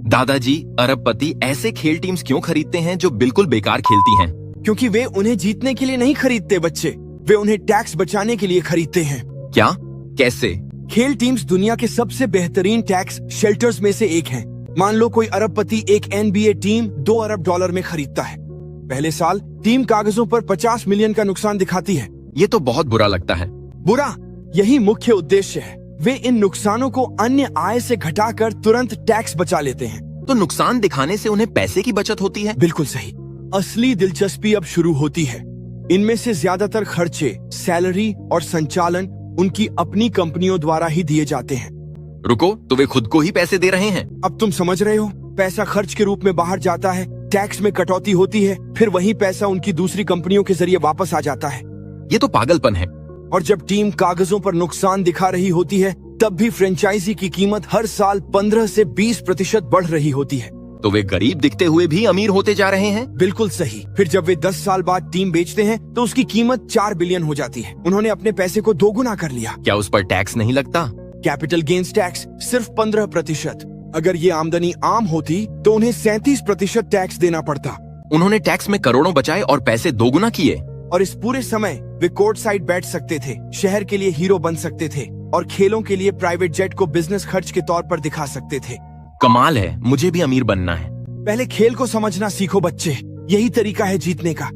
दादाजी, अरबपति ऐसे खेल टीम्स क्यों खरीदते हैं जो बिल्कुल बेकार खेलती हैं? क्योंकि वे उन्हें जीतने के लिए नहीं खरीदते बच्चे, वे उन्हें टैक्स बचाने के लिए खरीदते हैं। क्या? कैसे? खेल टीम्स दुनिया के सबसे बेहतरीन टैक्स शेल्टर्स में से एक हैं। मान लो कोई अरबपति एक NBA टीम $2 अरब में खरीदता है। पहले साल टीम कागजों पर 50 मिलियन का नुकसान दिखाती है। ये तो बहुत बुरा लगता है। बुरा? यही मुख्य उद्देश्य है। वे इन नुकसानों को अन्य आय से घटाकर तुरंत टैक्स बचा लेते हैं। तो नुकसान दिखाने से उन्हें पैसे की बचत होती है? बिल्कुल सही। असली दिलचस्पी अब शुरू होती है। इनमें से ज्यादातर खर्चे, सैलरी और संचालन उनकी अपनी कंपनियों द्वारा ही दिए जाते हैं। रुको, तो वे खुद को ही पैसे दे रहे हैं? अब तुम समझ रहे हो? पैसा खर्च के रूप में बाहर जाता है, टैक्स में कटौती होती है, फिर वही पैसा उनकी दूसरी कंपनियों के जरिए वापस आ जाता है। ये तो पागलपन है। और जब टीम कागजों पर नुकसान दिखा रही होती है, तब भी फ्रेंचाइजी की कीमत हर साल 15 से 20% बढ़ रही होती है। तो वे गरीब दिखते हुए भी अमीर होते जा रहे हैं? बिल्कुल सही। फिर जब वे 10 साल बाद टीम बेचते हैं तो उसकी कीमत 4 बिलियन हो जाती है। उन्होंने अपने पैसे को दोगुना कर लिया। क्या उस पर टैक्स नहीं लगता? कैपिटल गेन्स टैक्स सिर्फ 15%। अगर ये आमदनी आम होती तो उन्हें 37% टैक्स देना पड़ता। उन्होंने टैक्स में करोड़ों बचाए और पैसे दोगुना किए। और इस पूरे समय वे कोर्ट साइड बैठ सकते थे, शहर के लिए हीरो बन सकते थे और खेलों के लिए प्राइवेट जेट को बिजनेस खर्च के तौर पर दिखा सकते थे। कमाल है, मुझे भी अमीर बनना है। पहले खेल को समझना सीखो बच्चे, यही तरीका है जीतने का।